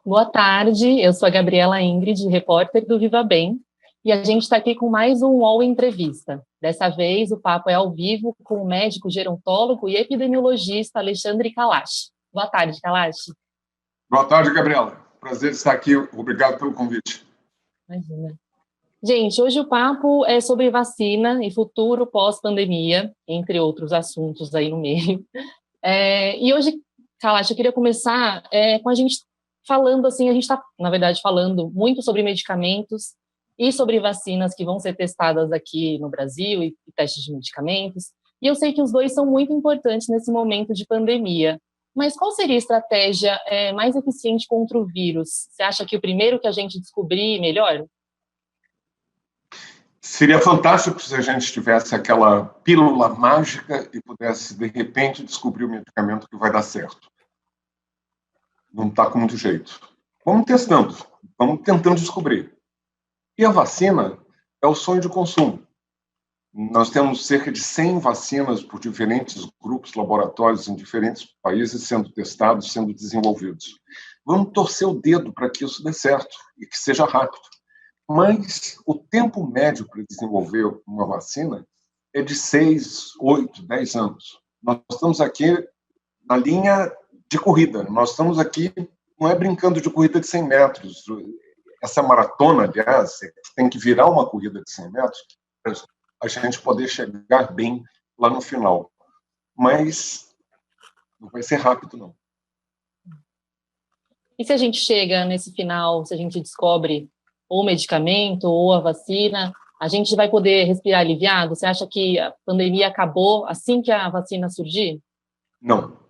Boa tarde, eu sou a Gabriela Ingrid, repórter do Viva Bem, e a gente está aqui com mais um UOL Entrevista. Dessa vez, o papo é ao vivo com o médico gerontólogo e epidemiologista Alexandre Kalash. Boa tarde, Kalash. Boa tarde, Gabriela. Prazer estar aqui. Obrigado pelo convite. Imagina. Gente, hoje o papo é sobre vacina e futuro pós-pandemia, entre outros assuntos aí no meio. E hoje, Kalash, eu queria começar com a gente falando assim, a gente está, na verdade, falando muito sobre medicamentos e sobre vacinas que vão ser testadas aqui no Brasil e testes de medicamentos. E eu sei que os dois são muito importantes nesse momento de pandemia. Mas qual seria a estratégia mais eficiente contra o vírus? Você acha que o primeiro que a gente descobrir melhor? Seria fantástico se a gente tivesse aquela pílula mágica e pudesse, de repente, descobrir o medicamento que vai dar certo. Não está com muito jeito. Vamos testando, vamos tentando descobrir. E a vacina é o sonho de consumo. Nós temos cerca de 100 vacinas por diferentes grupos, laboratórios em diferentes países sendo testados, sendo desenvolvidos. Vamos torcer o dedo para que isso dê certo e que seja rápido. Mas o tempo médio para desenvolver uma vacina é de 6, 8, 10 anos. Nós estamos aqui na linha de corrida. Nós estamos aqui, não é brincando de corrida de 100 metros. Essa maratona, aliás, tem que virar uma corrida de 100 metros para a gente poder chegar bem lá no final. Mas não vai ser rápido, não. E se a gente chega nesse final, se a gente descobre ou o medicamento ou a vacina, a gente vai poder respirar aliviado? Você acha que a pandemia acabou assim que a vacina surgir? Não.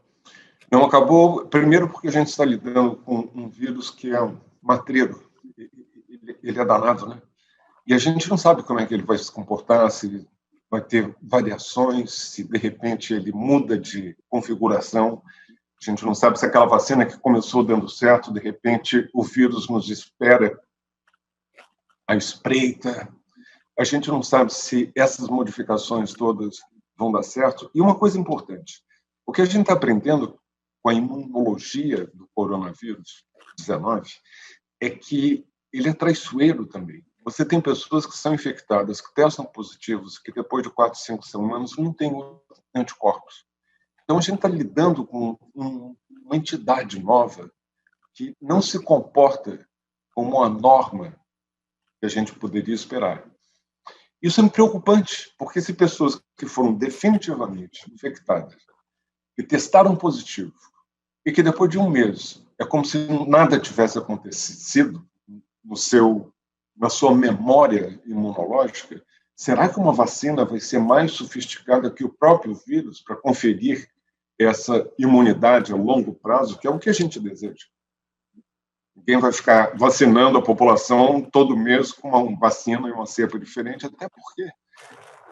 Não acabou, primeiro porque a gente está lidando com um vírus que é um matreiro. Ele é danado, né? E a gente não sabe como é que ele vai se comportar, se vai ter variações, se de repente ele muda de configuração. A gente não sabe se aquela vacina que começou dando certo, de repente o vírus nos espera à espreita. A gente não sabe se essas modificações todas vão dar certo. E uma coisa importante, o que a gente está aprendendo com a imunologia do coronavírus 19 é que ele é traiçoeiro também. Você tem pessoas que são infectadas, que testam positivos, que depois de 4, 5 semanas não têm anticorpos. Então, a gente está lidando com uma entidade nova que não se comporta como a norma que a gente poderia esperar. Isso é preocupante, porque se pessoas que foram definitivamente infectadas e testaram positivo, e que depois de um mês é como se nada tivesse acontecido na sua memória imunológica, será que uma vacina vai ser mais sofisticada que o próprio vírus para conferir essa imunidade a longo prazo, que é o que a gente deseja? Ninguém vai ficar vacinando a população todo mês com uma vacina e uma cepa diferente, até porque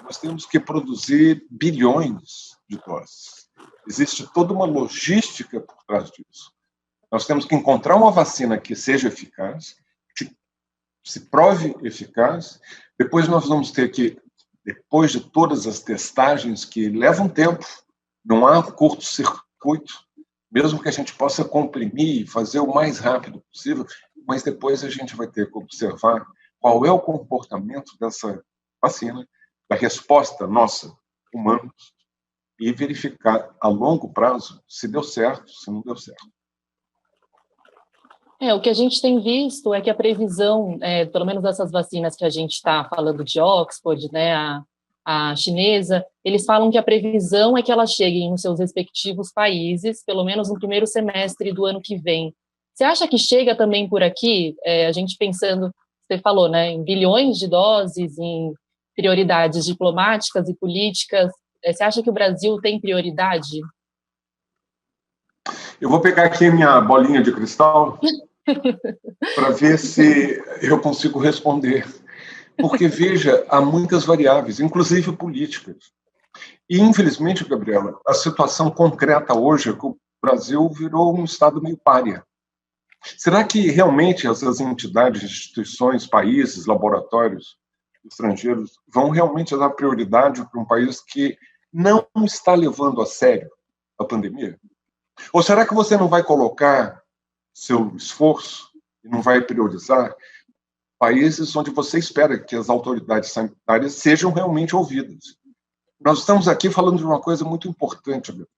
nós temos que produzir bilhões de doses. Existe toda uma logística por trás disso. Nós temos que encontrar uma vacina que seja eficaz, que se prove eficaz. Depois nós vamos ter que, depois de todas as testagens que levam tempo, não há curto-circuito, mesmo que a gente possa comprimir e fazer o mais rápido possível, mas depois a gente vai ter que observar qual é o comportamento dessa vacina, da resposta nossa, humanos, e verificar a longo prazo se deu certo, se não deu certo. O que a gente tem visto é que a previsão, pelo menos dessas vacinas que a gente está falando de Oxford, né, a chinesa, eles falam que a previsão é que elas cheguem nos seus respectivos países, pelo menos no primeiro semestre do ano que vem. Você acha que chega também por aqui? A gente pensando, você falou, né, em bilhões de doses, em prioridades diplomáticas e políticas. Você acha que o Brasil tem prioridade? Eu vou pegar aqui a minha bolinha de cristal para ver se eu consigo responder. Porque, veja, há muitas variáveis, inclusive políticas. E, infelizmente, Gabriela, a situação concreta hoje é que o Brasil virou um Estado meio pária. Será que realmente essas entidades, instituições, países, laboratórios estrangeiros vão realmente dar prioridade para um país que não está levando a sério a pandemia? Ou será que você não vai colocar seu esforço e não vai priorizar países onde você espera que as autoridades sanitárias sejam realmente ouvidas. Nós estamos aqui falando de uma coisa muito importante, amigo.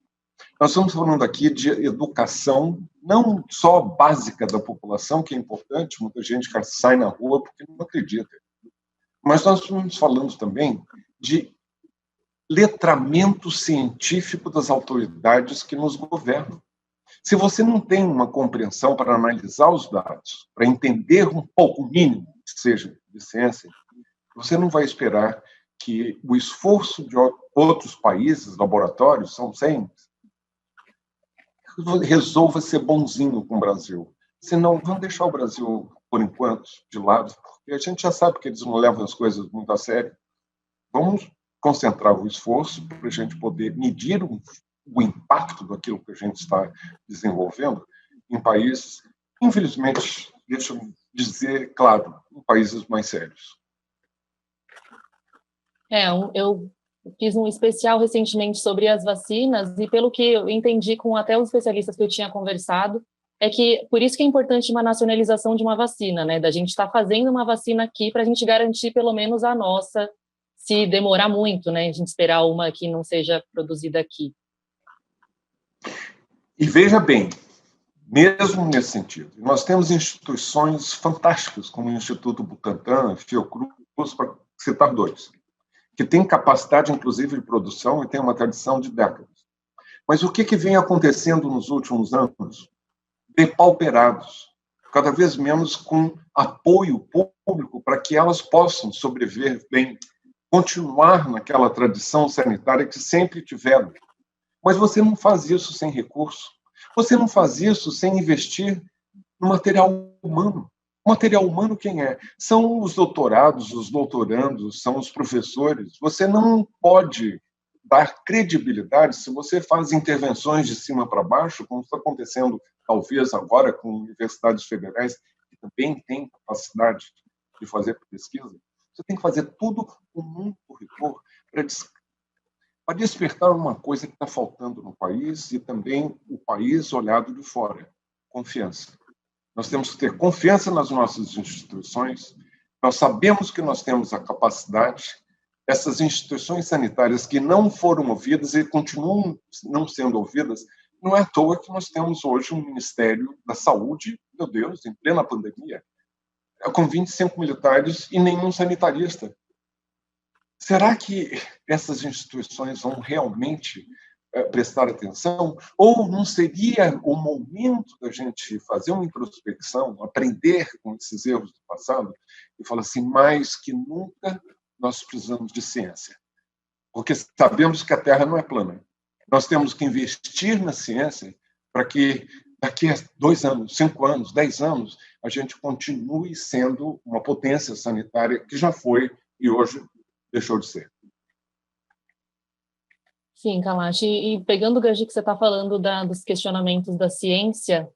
Nós estamos falando aqui de educação, não só básica da população, que é importante, muita gente que sai na rua porque não acredita, mas nós estamos falando também de letramento científico das autoridades que nos governam. Se você não tem uma compreensão para analisar os dados, para entender um pouco, o mínimo que seja de ciência, você não vai esperar que o esforço de outros países, laboratórios, são 100, resolva ser bonzinho com o Brasil. Senão, vamos deixar o Brasil, por enquanto, de lado, porque a gente já sabe que eles não levam as coisas muito a sério. Vamos concentrar o esforço para a gente poder medir o impacto daquilo que a gente está desenvolvendo em países, infelizmente, deixa eu dizer, claro, em países mais sérios. Eu fiz um especial recentemente sobre as vacinas e, pelo que eu entendi com até os especialistas que eu tinha conversado, é que por isso que é importante uma nacionalização de uma vacina, né? Da gente estar fazendo uma vacina aqui para a gente garantir pelo menos a nossa, se demorar muito, né? A gente esperar uma que não seja produzida aqui. E veja bem, mesmo nesse sentido, nós temos instituições fantásticas, como o Instituto Butantan, Fiocruz, para citar dois, que tem capacidade, inclusive, de produção e tem uma tradição de décadas. Mas o que vem acontecendo nos últimos anos? Depauperados, cada vez menos com apoio público para que elas possam sobreviver bem, continuar naquela tradição sanitária que sempre tiveram. Mas você não faz isso sem recurso. Você não faz isso sem investir no material humano. O material humano quem é? São os doutorados, os doutorandos, são os professores. Você não pode dar credibilidade se você faz intervenções de cima para baixo, como está acontecendo, talvez, agora com universidades federais, que também têm capacidade de fazer pesquisa. Você tem que fazer tudo com muito rigor para despertar uma coisa que está faltando no país e também o país olhado de fora, confiança. Nós temos que ter confiança nas nossas instituições, nós sabemos que nós temos a capacidade, essas instituições sanitárias que não foram ouvidas e continuam não sendo ouvidas, não é à toa que nós temos hoje um Ministério da Saúde, meu Deus, em plena pandemia, com 25 militares e nenhum sanitarista. Será que essas instituições vão realmente prestar atenção? Ou não seria o momento da gente fazer uma introspecção, aprender com esses erros do passado e falar assim, mais que nunca nós precisamos de ciência? Porque sabemos que a Terra não é plana. Nós temos que investir na ciência para que daqui a 2 anos, 5 anos, 10 anos, a gente continue sendo uma potência sanitária que já foi e hoje deixou de ser. Sim, Kalash. E pegando o gancho que você está falando dos questionamentos da ciência,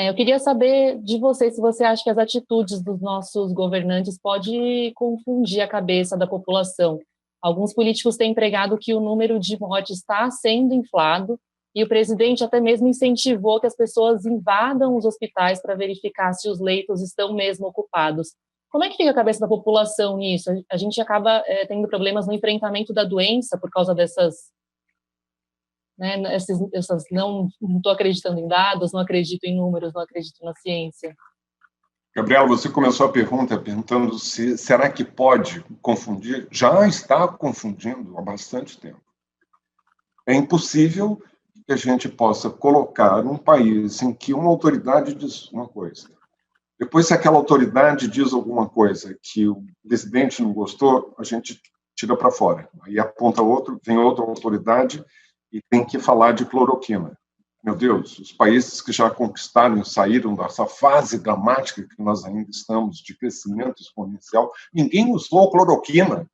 eu queria saber de você se você acha que as atitudes dos nossos governantes podem confundir a cabeça da população. Alguns políticos têm pregado que o número de mortes está sendo inflado e o presidente até mesmo incentivou que as pessoas invadam os hospitais para verificar se os leitos estão mesmo ocupados. Como é que fica a cabeça da população nisso? A gente acaba tendo problemas no enfrentamento da doença por causa dessas, né, essas não estou acreditando em dados, não acredito em números, não acredito na ciência. Gabriela, você começou a pergunta perguntando se será que pode confundir? Já está confundindo há bastante tempo. É impossível que a gente possa colocar um país em que uma autoridade diz uma coisa. Depois, se aquela autoridade diz alguma coisa que o presidente não gostou, a gente tira para fora. Aí aponta outro, vem outra autoridade e tem que falar de cloroquina. Meu Deus, os países que já conquistaram e saíram dessa fase dramática que nós ainda estamos, de crescimento exponencial, ninguém usou cloroquina.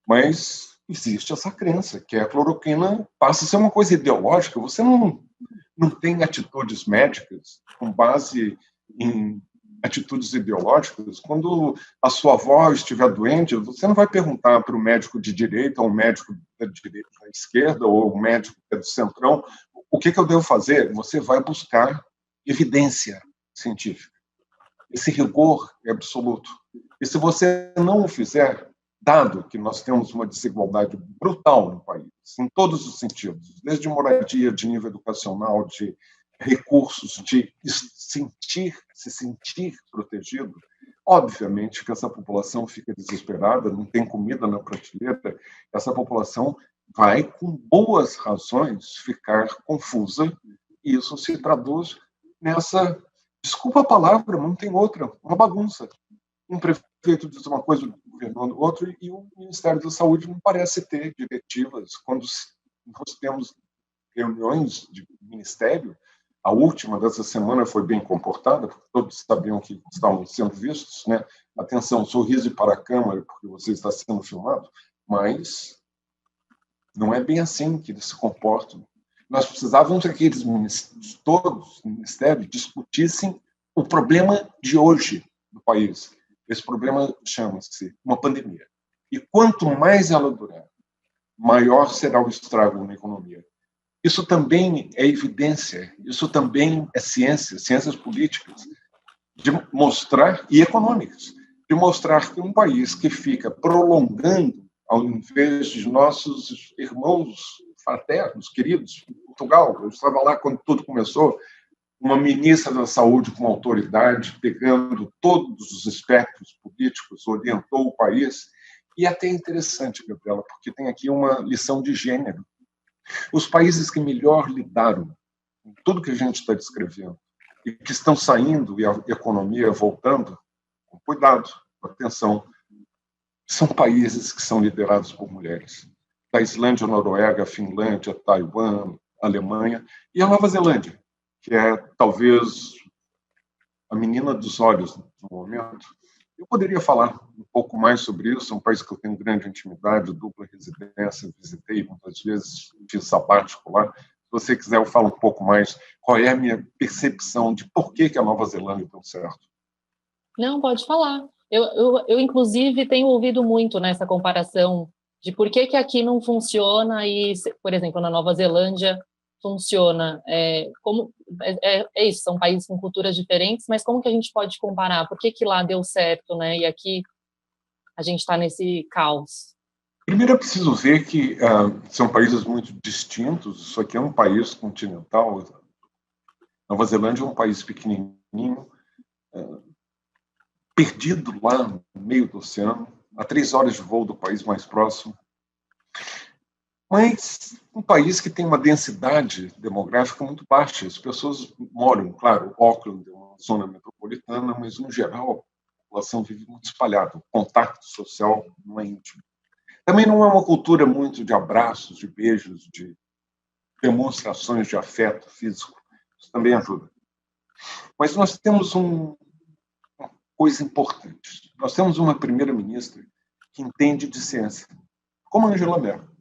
Mas existe essa crença, que a cloroquina passa a ser uma coisa ideológica. Você não tem atitudes médicas com base em atitudes ideológicas. Quando a sua avó estiver doente, você não vai perguntar para o médico de direita ou o médico da direita, da esquerda ou o médico do centrão o que eu devo fazer. Você vai buscar evidência científica. Esse rigor é absoluto. E se você não o fizer, dado que nós temos uma desigualdade brutal no país, em todos os sentidos, desde moradia, de nível educacional, de recursos, de se sentir protegido, obviamente que essa população fica desesperada, não tem comida na prateleira, essa população vai, com boas razões, ficar confusa, e isso se traduz nessa, desculpa a palavra, não tem outra, uma bagunça. Um prefeito diz uma coisa, o governo outra, e o Ministério da Saúde não parece ter diretivas. Quando nós temos reuniões de ministério, a última dessa semana foi bem comportada, porque todos sabiam que estavam sendo vistos, né? Atenção, sorriso para a câmera, porque você está sendo filmado, mas não é bem assim que eles se comportam. Nós precisávamos que aqueles todos os ministérios discutissem o problema de hoje no país. Esse problema chama-se uma pandemia. E quanto mais ela durar, maior será o estrago na economia. Isso também é evidência, isso também é ciência, ciências políticas, de mostrar, e econômicas, de mostrar que um país que fica prolongando, ao invés de nossos irmãos fraternos, queridos, Portugal, eu estava lá quando tudo começou, uma ministra da Saúde com autoridade, pegando todos os espectros políticos, orientou o país. E é até interessante, Gabriela, porque tem aqui uma lição de gênero. Os países que melhor lidaram com tudo que a gente está descrevendo e que estão saindo e a economia voltando, com cuidado, com atenção, são países que são liderados por mulheres. Da Islândia, Noruega, Finlândia, Taiwan, Alemanha e a Nova Zelândia, que é talvez a menina dos olhos no momento. Eu poderia falar um pouco mais sobre isso, é um país que eu tenho grande intimidade, dupla residência, visitei muitas vezes, fiz sabático lá. Se você quiser, eu falo um pouco mais qual é a minha percepção de por que a Nova Zelândia deu certo. Não, pode falar. Eu inclusive, tenho ouvido muito nessa comparação de por que aqui não funciona e, por exemplo, na Nova Zelândia funciona. É isso, são países com culturas diferentes, mas como que a gente pode comparar? Por que lá deu certo, né? E aqui a gente está nesse caos? Primeiro, é preciso ver que são países muito distintos. Isso aqui é um país continental. Nova Zelândia é um país pequenininho, perdido lá no meio do oceano, a 3 horas de voo do país mais próximo. Mas um país que tem uma densidade demográfica muito baixa. As pessoas moram, claro, Auckland é uma zona metropolitana, mas, no geral, a população vive muito espalhada. O contato social não é íntimo. Também não é uma cultura muito de abraços, de beijos, de demonstrações de afeto físico. Isso também ajuda. Mas nós temos uma coisa importante. Nós temos uma primeira-ministra que entende de ciência, como a Angela Merkel,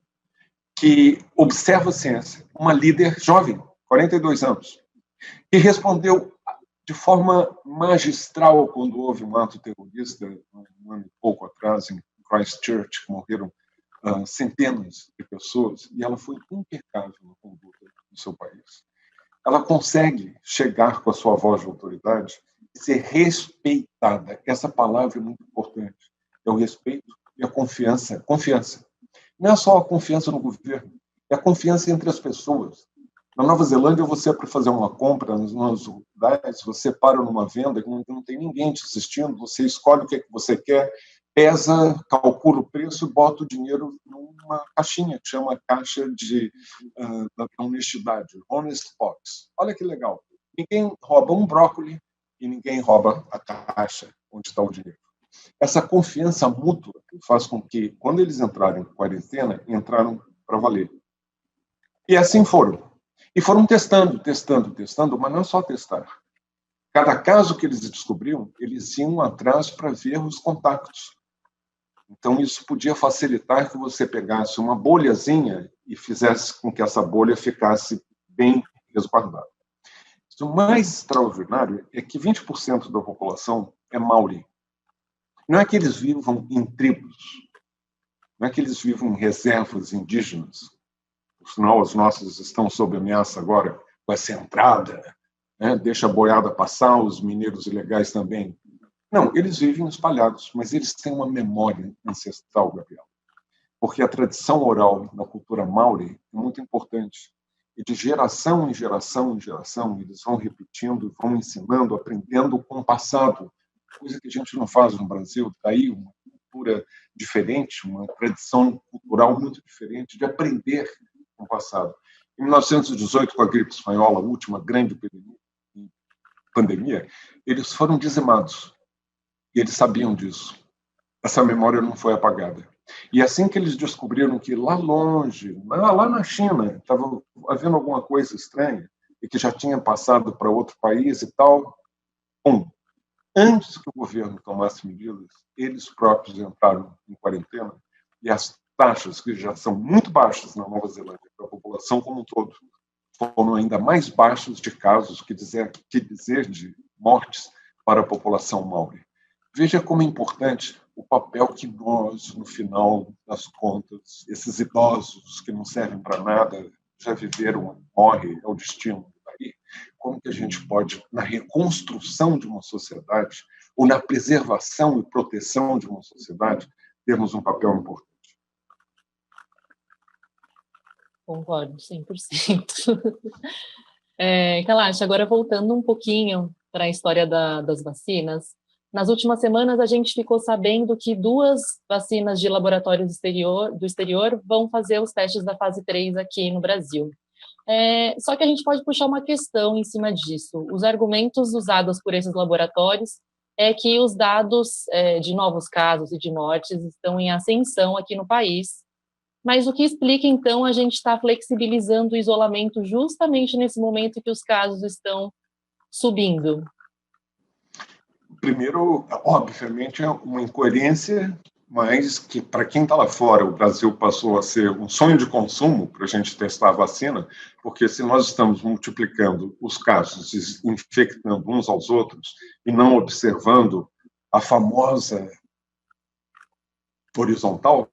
que observa a ciência, uma líder jovem, 42 anos, que respondeu de forma magistral quando houve um ato terrorista, um ano e pouco atrás, em Christchurch, que morreram centenas de pessoas, e ela foi impecável na conduta do seu país. Ela consegue chegar com a sua voz de autoridade e ser respeitada. Essa palavra é muito importante. É o respeito e a confiança. Confiança. Não é só a confiança no governo, é a confiança entre as pessoas. Na Nova Zelândia, você, para fazer uma compra nos lugares, você para numa venda que não tem ninguém te assistindo, você escolhe o que você quer, pesa, calcula o preço e bota o dinheiro numa caixinha, que chama caixa da honestidade, honest box. Olha que legal. Ninguém rouba um brócolis e ninguém rouba a caixa onde está o dinheiro. Essa confiança mútua faz com que, quando eles entraram em quarentena, entraram para valer. E assim foram. E foram testando, mas não só testar. Cada caso que eles descobriam, eles iam atrás para ver os contatos. Então, isso podia facilitar que você pegasse uma bolhazinha e fizesse com que essa bolha ficasse bem resguardada. O mais extraordinário é que 20% da população é maori. Não é que eles vivam em tribos, não é que eles vivam em reservas indígenas. Por sinal, as nossas estão sob ameaça agora com essa entrada né? Deixa a boiada passar, os mineiros ilegais também. Não, eles vivem espalhados, mas eles têm uma memória ancestral, Gabriel. Porque a tradição oral na cultura maori é muito importante. E de geração em geração em geração, eles vão repetindo, vão ensinando, aprendendo com o passado, coisa que a gente não faz no Brasil. Daí uma cultura diferente, uma tradição cultural muito diferente de aprender com o passado. Em 1918, com a gripe espanhola, a última grande pandemia, eles foram dizimados. E eles sabiam disso. Essa memória não foi apagada. E assim que eles descobriram que lá longe, lá na China, estava havendo alguma coisa estranha e que já tinha passado para outro país e tal, antes que o governo tomasse medidas, eles próprios entraram em quarentena e as taxas, que já são muito baixas na Nova Zelândia para a população como um todo, foram ainda mais baixas de casos, que dizer de mortes para a população maori. Veja como é importante o papel que nós, no final das contas, esses idosos que não servem para nada, já viveram, morre, é o destino daí, como que a gente pode, na reconstrução de uma sociedade, ou na preservação e proteção de uma sociedade, termos um papel importante. Concordo, 100%. Kalash, agora voltando um pouquinho para a história das vacinas, nas últimas semanas, a gente ficou sabendo que 2 vacinas de laboratórios do exterior vão fazer os testes da fase 3 aqui no Brasil. Só que a gente pode puxar uma questão em cima disso. Os argumentos usados por esses laboratórios é que os dados de novos casos e de mortes estão em ascensão aqui no país. Mas o que explica, então, a gente estar flexibilizando o isolamento justamente nesse momento que os casos estão subindo? Primeiro, obviamente, é uma incoerência, mas que, para quem está lá fora, o Brasil passou a ser um sonho de consumo para a gente testar a vacina, porque se nós estamos multiplicando os casos, infectando uns aos outros, e não observando a famosa horizontal,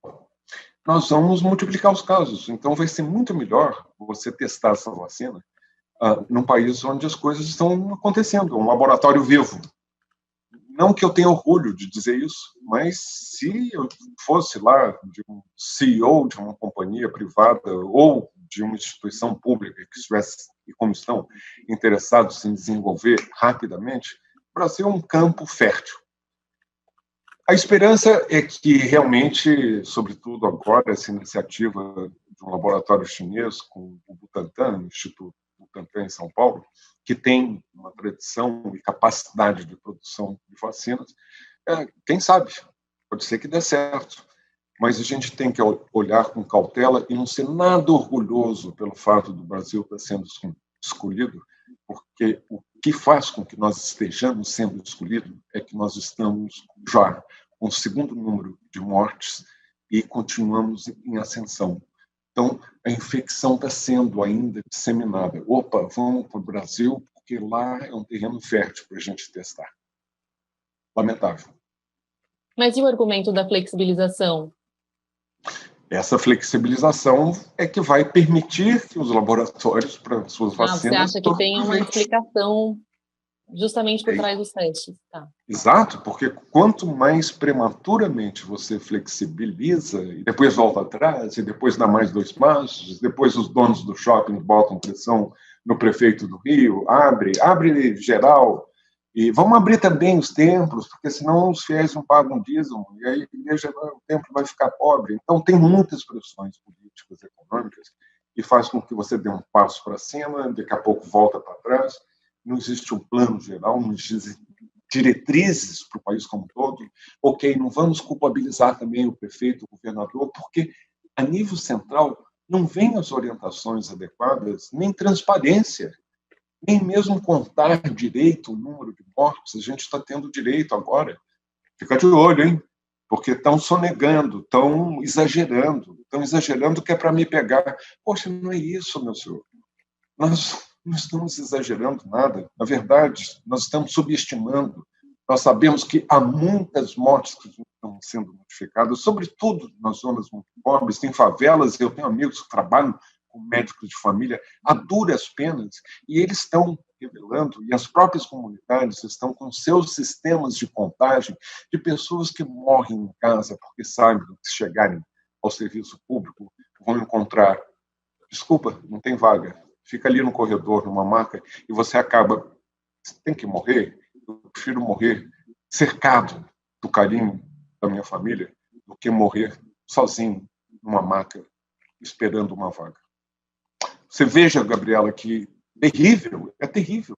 nós vamos multiplicar os casos. Então, vai ser muito melhor você testar essa vacina num país onde as coisas estão acontecendo, um laboratório vivo. Não que eu tenha orgulho de dizer isso, mas se eu fosse lá de um CEO de uma companhia privada ou de uma instituição pública que estivesse, e como estão, interessados em desenvolver rapidamente, o Brasil é um campo fértil. A esperança é que realmente, sobretudo agora, essa iniciativa de um laboratório chinês com o Butantan, o Instituto Butantan em São Paulo, que tem uma tradição e capacidade de produção de vacinas, quem sabe, pode ser que dê certo, mas a gente tem que olhar com cautela e não ser nada orgulhoso pelo fato do Brasil estar sendo escolhido, porque o que faz com que nós estejamos sendo escolhidos é que nós estamos já com o segundo número de mortes e continuamos em ascensão. Então, a infecção está sendo ainda disseminada. Opa, vamos para o Brasil, porque lá é um terreno fértil para a gente testar. Lamentável. Mas e o argumento da flexibilização? Essa flexibilização é que vai permitir que os laboratórios, para suas vacinas... Você acha que tem uma explicação justamente por trás dos testes? Tá. Exato, porque quanto mais prematuramente você flexibiliza, e depois volta atrás, e depois dá mais 2 passos, depois os donos do shopping botam pressão no prefeito do Rio, abre geral, e vamos abrir também os templos, porque senão os fiéis não pagam dízimo, e aí o templo vai ficar pobre. Então, tem muitas pressões políticas, econômicas, que faz com que você dê um passo para cima, daqui a pouco volta para trás. Não existe um plano geral, não existe diretrizes para o país como um todo. Ok, não vamos culpabilizar também o prefeito, o governador, porque a nível central não vem as orientações adequadas, nem transparência, nem mesmo contar direito o número de mortes. A gente está tendo direito agora. Fica de olho, hein? Porque estão sonegando, estão exagerando que é para me pegar. Poxa, não é isso, meu senhor. Nós não estamos exagerando nada. Na verdade, nós estamos subestimando. Nós sabemos que há muitas mortes que estão sendo notificadas, sobretudo nas zonas muito pobres, tem favelas, eu tenho amigos que trabalham com médicos de família, a duras penas, e eles estão revelando, e as próprias comunidades estão com seus sistemas de contagem de pessoas que morrem em casa porque sabem que se chegarem ao serviço público vão encontrar, desculpa, não tem vaga, fica ali no corredor, numa maca, e você acaba, você tem que morrer, eu prefiro morrer cercado do carinho da minha família do que morrer sozinho numa maca esperando uma vaga. Você veja, Gabriela, que terrível, é terrível.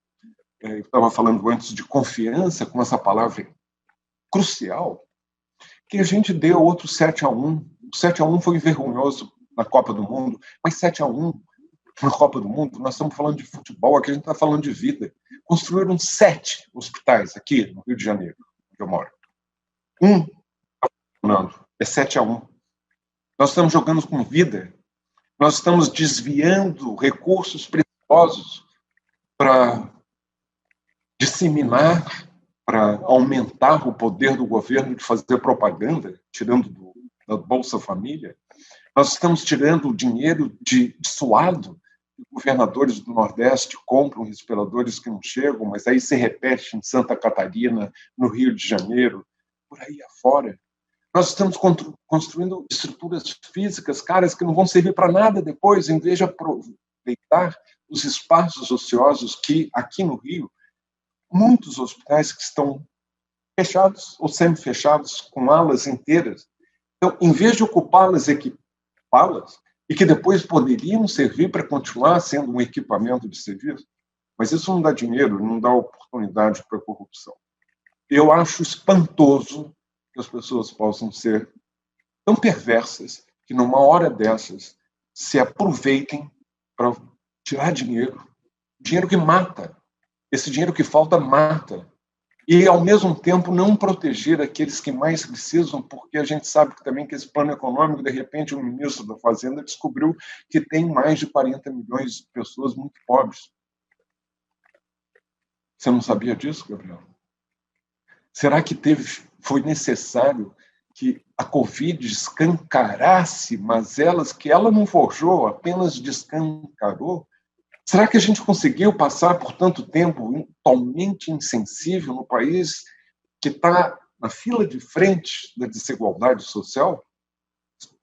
Eu estava falando antes de confiança, com essa palavra crucial, que a gente deu outro 7-1. O 7-1 foi vergonhoso na Copa do Mundo, mas 7-1 na Copa do Mundo, nós estamos falando de futebol, aqui a gente está falando de vida. Construíram 7 hospitais aqui no Rio de Janeiro, onde eu moro. Um está funcionando, é 7-1. Nós estamos jogando com vida, nós estamos desviando recursos preciosos para disseminar, para aumentar o poder do governo de fazer propaganda, tirando da Bolsa Família. Nós estamos tirando o dinheiro de suado. Governadores do Nordeste compram respiradores que não chegam, mas aí se repete em Santa Catarina, no Rio de Janeiro, por aí afora. Nós estamos construindo estruturas físicas, caras, que não vão servir para nada depois, em vez de aproveitar os espaços ociosos que, aqui no Rio, muitos hospitais que estão fechados ou semi-fechados, com alas inteiras. Então, em vez de ocupá-las, equipá-las, e que depois poderiam servir para continuar sendo um equipamento de serviço, mas isso não dá dinheiro, não dá oportunidade para a corrupção. Eu acho espantoso que as pessoas possam ser tão perversas que, numa hora dessas, se aproveitem para tirar dinheiro que mata. Esse dinheiro que falta mata. E, ao mesmo tempo, não proteger aqueles que mais precisam, porque a gente sabe também que esse plano econômico, de repente, o ministro da Fazenda descobriu que tem mais de 40 milhões de pessoas muito pobres. Você não sabia disso, Gabriel? Será que foi necessário que a Covid escancarasse mazelas que ela não forjou, apenas descancarou? Será que a gente conseguiu passar por tanto tempo totalmente insensível no país que está na fila de frente da desigualdade social?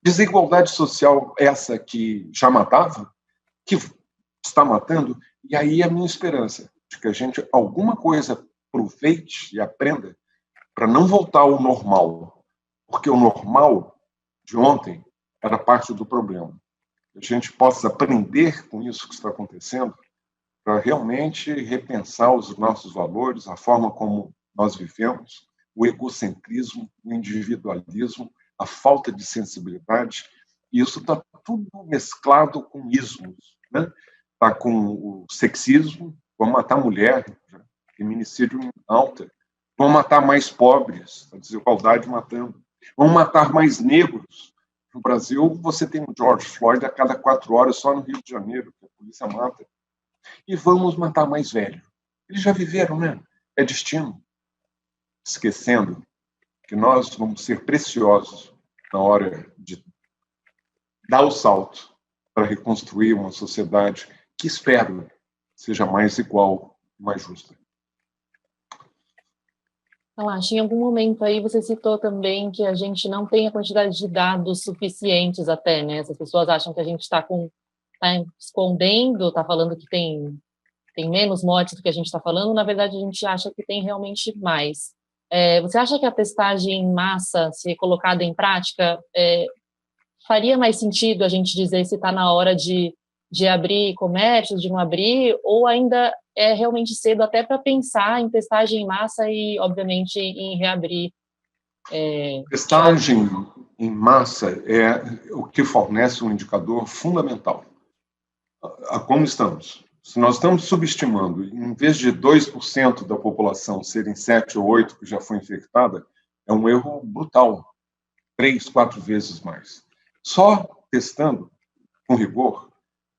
Desigualdade social essa que já matava, que está matando, e aí a minha esperança de que a gente alguma coisa aproveite e aprenda para não voltar ao normal, porque o normal de ontem era parte do problema. A gente possa aprender com isso que está acontecendo para realmente repensar os nossos valores, a forma como nós vivemos, o egocentrismo, o individualismo, a falta de sensibilidade. E isso está tudo mesclado com ismos. Está com o sexismo, vamos matar mulher, feminicídio alta, vamos matar mais pobres, a desigualdade matando, vamos matar mais negros. No Brasil, você tem o George Floyd a cada 4 horas só no Rio de Janeiro, que a polícia mata. E vamos matar mais velho. Eles já viveram, né? É destino. Esquecendo que nós vamos ser preciosos na hora de dar o salto para reconstruir uma sociedade que espero seja mais igual e mais justa. Em algum momento aí você citou também que a gente não tem a quantidade de dados suficientes até, né? As pessoas acham que a gente está escondendo, está falando que tem menos mortes do que a gente está falando, na verdade a gente acha que tem realmente mais. Você acha que a testagem em massa, se colocada em prática, faria mais sentido a gente dizer se está na hora de abrir comércios, de não abrir, ou ainda é realmente cedo até para pensar em testagem em massa e, obviamente, em reabrir? Testagem em massa é o que fornece um indicador fundamental. A como estamos? Se nós estamos subestimando, em vez de 2% da população serem 7 ou 8 que já foi infectada, é um erro brutal, 3, 4 vezes mais. Só testando com rigor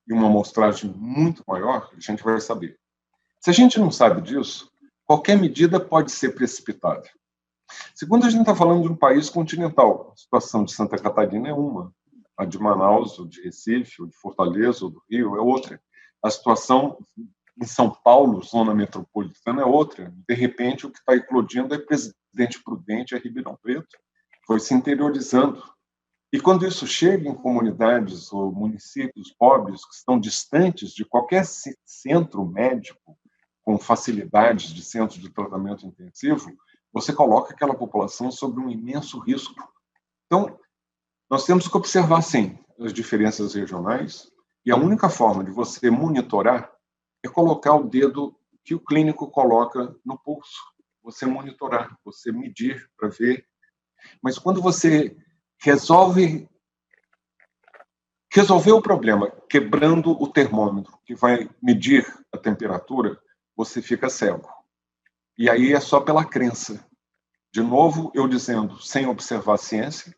e uma amostragem muito maior, a gente vai saber. Se a gente não sabe disso, qualquer medida pode ser precipitada. Segundo, a gente está falando de um país continental. A situação de Santa Catarina é uma. A de Manaus, ou de Recife, ou de Fortaleza, ou do Rio, é outra. A situação em São Paulo, zona metropolitana, é outra. De repente, o que está eclodindo é Presidente Prudente, é Ribeirão Preto. Foi se interiorizando. E quando isso chega em comunidades ou municípios pobres que estão distantes de qualquer centro médico com facilidades de centro de tratamento intensivo, você coloca aquela população sob um imenso risco. Então, nós temos que observar, sim, as diferenças regionais, e a única forma de você monitorar é colocar o dedo que o clínico coloca no pulso. Você monitorar, você medir para ver. Mas quando você resolver o problema quebrando o termômetro que vai medir a temperatura, você fica cego. E aí é só pela crença. De novo, eu dizendo, sem observar a ciência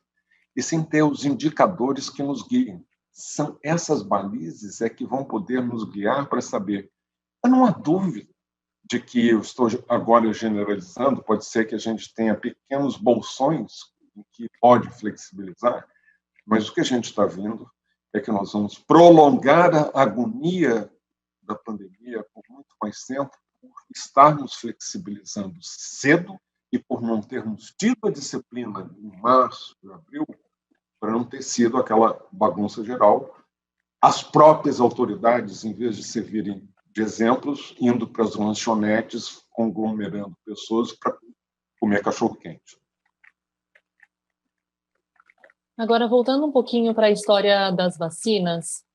e sem ter os indicadores que nos guiem. São essas balizes é que vão poder nos guiar para saber. Não há dúvida de que eu estou agora generalizando, pode ser que a gente tenha pequenos bolsões que pode flexibilizar, mas o que a gente está vendo é que nós vamos prolongar a agonia da pandemia por muito mais tempo, por estarmos flexibilizando cedo e por não termos tido a disciplina em março, em abril, para não ter sido aquela bagunça geral. As próprias autoridades, em vez de servirem de exemplos, indo para as lanchonetes, conglomerando pessoas para comer cachorro-quente. Agora, voltando um pouquinho para a história das vacinas,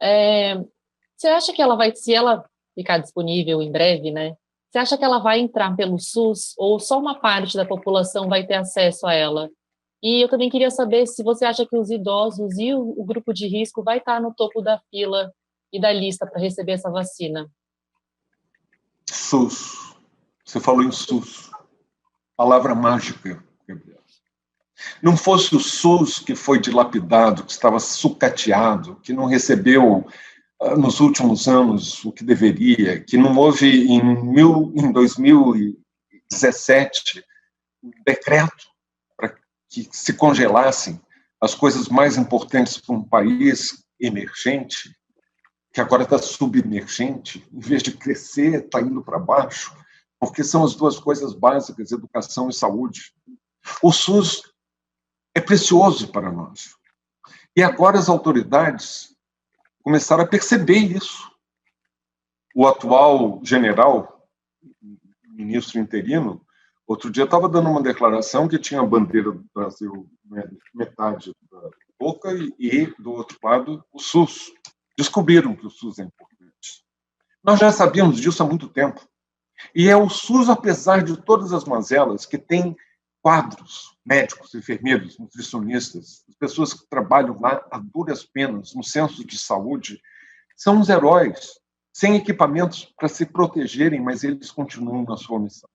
você acha que ela vai, se ela ficar disponível em breve, né? Você acha que ela vai entrar pelo SUS ou só uma parte da população vai ter acesso a ela? E eu também queria saber se você acha que os idosos e o grupo de risco vai estar no topo da fila e da lista para receber essa vacina. SUS. Você falou em SUS. Palavra mágica, Gabriel. Não fosse o SUS que foi dilapidado, que estava sucateado, que não recebeu nos últimos anos o que deveria, que não houve em 2017 um decreto para que se congelassem as coisas mais importantes para um país emergente, que agora está subemergente, em vez de crescer, está indo para baixo, porque são as duas coisas básicas, educação e saúde. O SUS é precioso para nós. E agora as autoridades começaram a perceber isso. O atual general, ministro interino, outro dia estava dando uma declaração que tinha a bandeira do Brasil, metade da boca, e do outro lado, o SUS. Descobriram que o SUS é importante. Nós já sabíamos disso há muito tempo. E é o SUS, apesar de todas as mazelas, que tem quadros, médicos, enfermeiros, nutricionistas, as pessoas que trabalham lá a duras penas no centro de saúde, são os heróis, sem equipamentos para se protegerem, mas eles continuam na sua missão.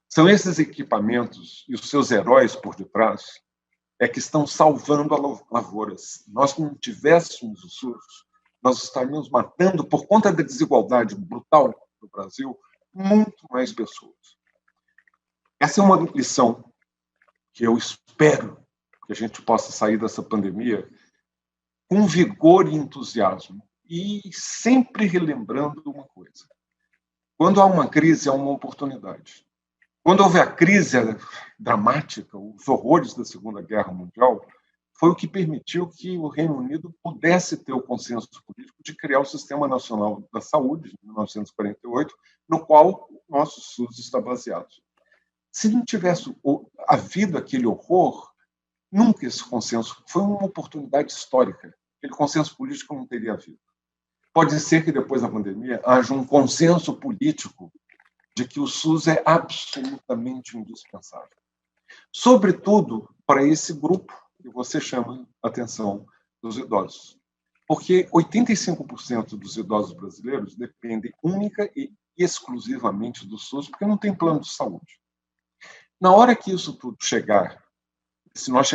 São esses equipamentos e os seus heróis por detrás é que estão salvando as lavouras. Nós não tivéssemos o SUS, nós estaríamos matando, por conta da desigualdade brutal no Brasil, muito mais pessoas. Essa é uma lição que eu espero que a gente possa sair dessa pandemia com vigor e entusiasmo, e sempre relembrando uma coisa. Quando há uma crise, há uma oportunidade. Quando houve a crise dramática, os horrores da Segunda Guerra Mundial, foi o que permitiu que o Reino Unido pudesse ter o consenso político de criar o Sistema Nacional da Saúde, em 1948, no qual o nosso SUS está baseado. Se não tivesse havido aquele horror, nunca esse consenso foi uma oportunidade histórica. Aquele consenso político não teria havido. Pode ser que depois da pandemia haja um consenso político de que o SUS é absolutamente indispensável. Sobretudo para esse grupo que você chama a atenção dos idosos. Porque 85% dos idosos brasileiros dependem única e exclusivamente do SUS, porque não tem plano de saúde. Na hora que isso tudo chegar, se nós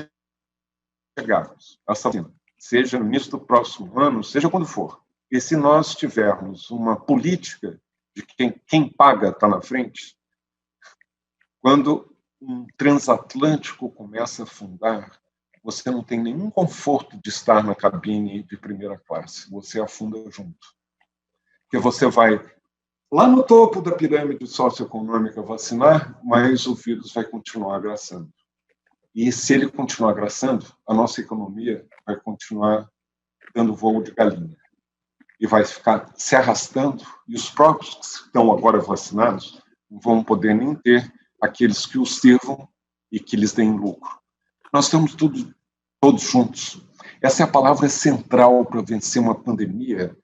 chegarmos a essa vacina, seja no início do próximo ano, seja quando for, e se nós tivermos uma política de quem paga está na frente, quando um transatlântico começa a afundar, você não tem nenhum conforto de estar na cabine de primeira classe. Você afunda junto. Porque você vai lá no topo da pirâmide socioeconômica vacinar, mas o vírus vai continuar agraçando. E se ele continuar agraçando, a nossa economia vai continuar dando voo de galinha. E vai ficar se arrastando, e os próprios que estão agora vacinados não vão poder nem ter aqueles que os sirvam e que lhes deem lucro. Nós estamos todos juntos. Essa é a palavra central para vencer uma pandemia.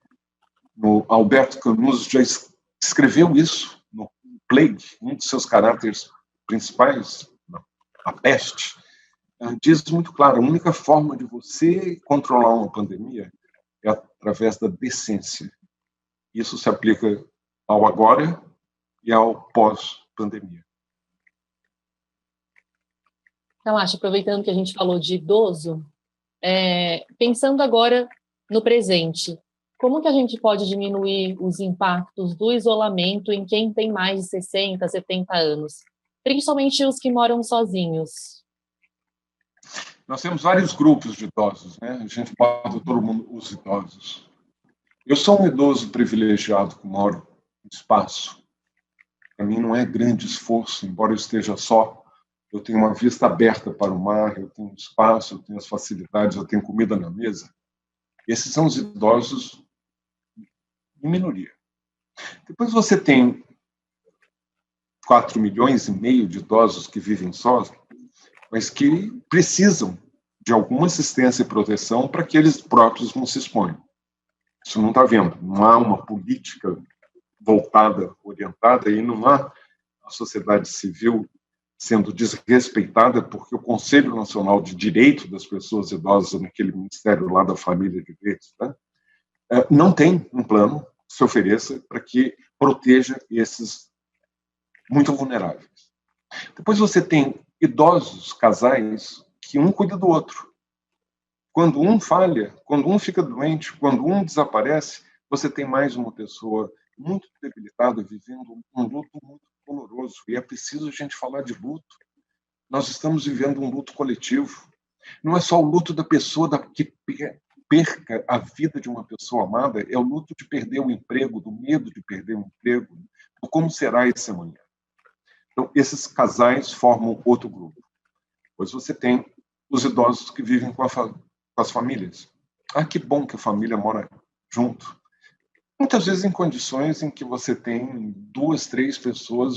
Alberto Camus já escreveu isso no Plague, um dos seus caráteres principais, a peste. Diz muito claro, a única forma de você controlar uma pandemia é através da decência. Isso se aplica ao agora e ao pós-pandemia. Então, aproveitando que a gente falou de idoso, pensando agora no presente, como que a gente pode diminuir os impactos do isolamento em quem tem mais de 60, 70 anos? Principalmente os que moram sozinhos. Nós temos vários grupos de idosos, né? A gente bota todo mundo, os idosos. Eu sou um idoso privilegiado que moro no espaço. Para mim não é grande esforço, embora eu esteja só. Eu tenho uma vista aberta para o mar, eu tenho espaço, eu tenho as facilidades, eu tenho comida na mesa. Esses são os idosos em minoria. Depois você tem 4,5 milhões de idosos que vivem sós, mas que precisam de alguma assistência e proteção para que eles próprios não se exponham. Isso não está vendo. Não há uma política voltada, orientada, e não há a sociedade civil sendo desrespeitada, porque o Conselho Nacional de Direito das Pessoas Idosas, naquele Ministério lá da Família de Direitos, né, não tem um plano que se ofereça para que proteja esses muito vulneráveis. Depois você tem idosos, casais, que um cuida do outro. Quando um falha, quando um fica doente, quando um desaparece, você tem mais uma pessoa muito debilitada, vivendo um luto muito doloroso. E é preciso a gente falar de luto. Nós estamos vivendo um luto coletivo. Não é só o luto da pessoa que perca a vida de uma pessoa amada, é o luto de perder o emprego, do medo de perder o emprego, do como será esse amanhã. Então, esses casais formam outro grupo. Depois você tem os idosos que vivem com as famílias. Que bom que a família mora junto. Muitas vezes em condições em que você tem 2, 3 pessoas